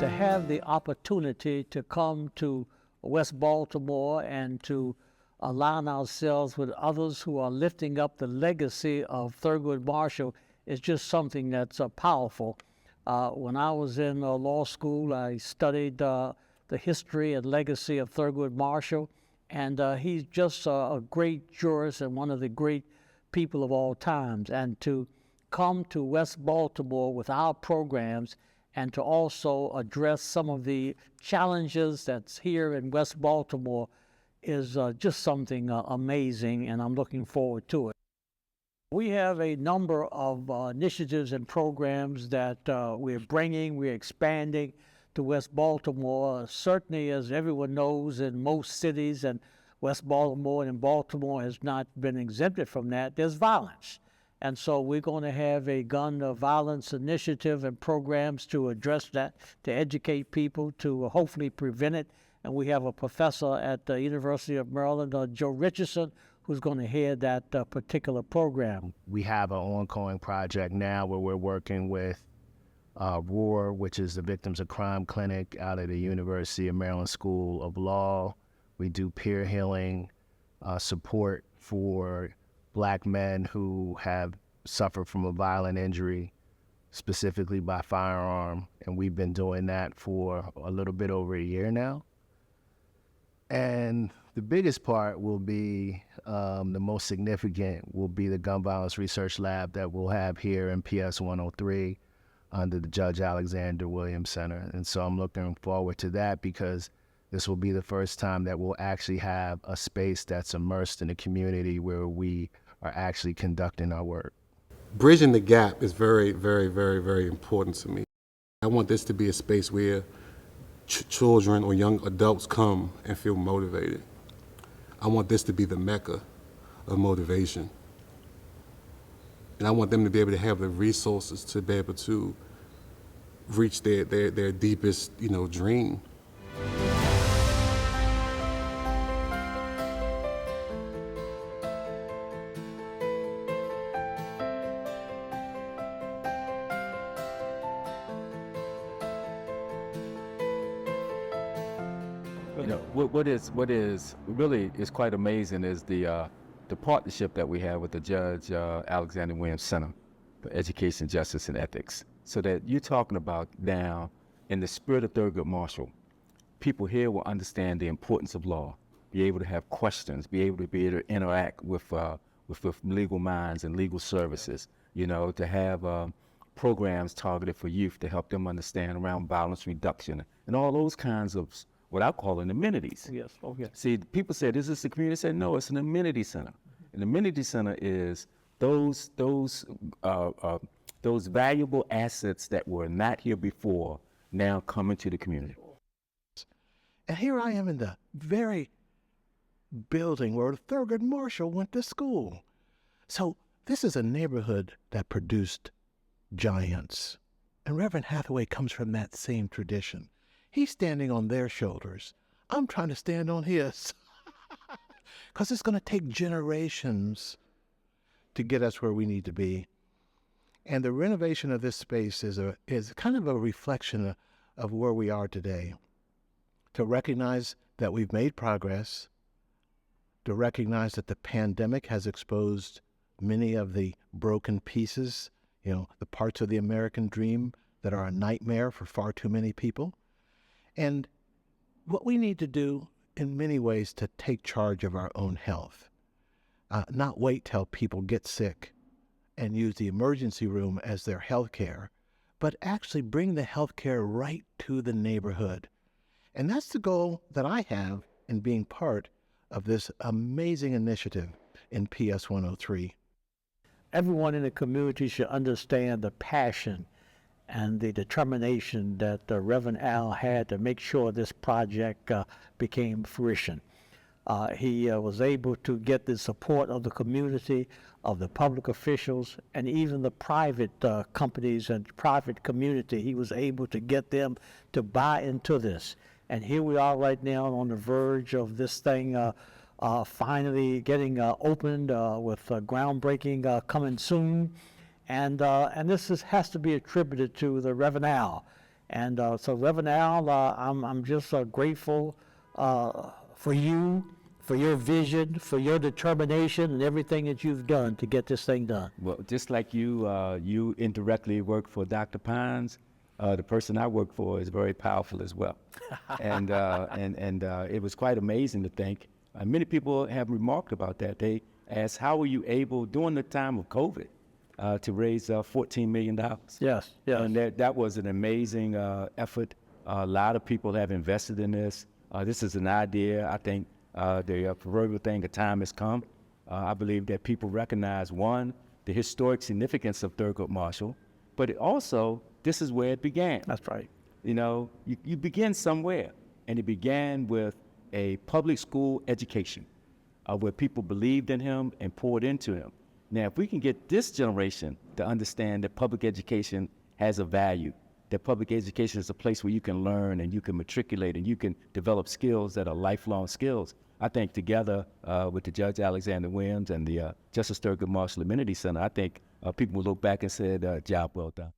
to have the opportunity to come to West Baltimore and to align ourselves with others who are lifting up the legacy of Thurgood Marshall is just something that's powerful. When I was in law school, I studied the history and legacy of Thurgood Marshall, and he's just a great jurist and one of the great people of all times. And to come to West Baltimore with our programs and to also address some of the challenges that's here in West Baltimore is just something amazing, and I'm looking forward to it. We have a number of initiatives and programs that we're expanding to West Baltimore. Certainly, as everyone knows, in most cities, and West Baltimore and Baltimore has not been exempted from that, there's violence. And so we're going to have a gun violence initiative and programs to address that, to educate people, to hopefully prevent it. And we have a professor at the University of Maryland, Joe Richardson, who's going to head that particular program. We have an ongoing project now where we're working with ROAR, which is the Victims of Crime Clinic out of the University of Maryland School of Law. We do peer healing support for Black men who have suffered from a violent injury, specifically by firearm, and we've been doing that for a little bit over a year now. And the biggest part will be, the most significant will be the gun violence research lab that we'll have here in PS103 under the Judge Alexander Williams Center. And so I'm looking forward to that because this will be the first time that we'll actually have a space that's immersed in the community where we are actually conducting our work. Bridging the gap is very, very, very, very important to me. I want this to be a space where children or young adults come and feel motivated. I want this to be the mecca of motivation. And I want them to be able to have the resources to be able to reach their deepest, dream. What is really is quite amazing is the partnership that we have with the Judge Alexander Williams Center for Education, Justice, and Ethics. So that you're talking about now, in the spirit of Thurgood Marshall, people here will understand the importance of law, be able to have questions, be able to interact with legal minds and legal services. To have programs targeted for youth to help them understand around violence reduction and all those kinds of what I call amenities. Yes. Oh, yes. See, people say, is this a community? I say, no, it's an amenity center. An amenity center is those valuable assets that were not here before now come into the community. And here I am in the very building where Thurgood Marshall went to school. So this is a neighborhood that produced giants. And Reverend Hathaway comes from that same tradition. He's standing on their shoulders. I'm trying to stand on his. Because it's going to take generations to get us where we need to be. And the renovation of this space is kind of a reflection of where we are today. To recognize that we've made progress, to recognize that the pandemic has exposed many of the broken pieces, the parts of the American dream that are a nightmare for far too many people. And what we need to do in many ways to take charge of our own health, not wait till people get sick and use the emergency room as their health care, but actually bring the health care right to the neighborhood. And that's the goal that I have in being part of this amazing initiative in PS103. Everyone in the community should understand the passion and the determination that Reverend Al had to make sure this project became fruition. He was able to get the support of the community, of the public officials, and even the private companies and private community. He was able to get them to buy into this. And here we are right now on the verge of this thing finally getting opened with groundbreaking coming soon. And this has to be attributed to the Reverend Al And so, Reverend Al, I'm just grateful for you, for your vision, for your determination, and everything that you've done to get this thing done. Well, just like you, you indirectly work for Dr. Pines. The person I work for is very powerful as well, and it was quite amazing to think. Many people have remarked about that. They asked, "How were you able during the time of COVID to raise $14 million?" Yes, yes. And that was an amazing effort. A lot of people have invested in this. This is an idea. I think the proverbial thing, the time has come. I believe that people recognize, one, the historic significance of Thurgood Marshall, but it also, this is where it began. That's right. You know, you begin somewhere, and it began with a public school education where people believed in him and poured into him. Now, if we can get this generation to understand that public education has a value, that public education is a place where you can learn and you can matriculate and you can develop skills that are lifelong skills, I think together with the Judge Alexander Williams and the Justice Thurgood Marshall Amenity Center, I think people will look back and say, job well done.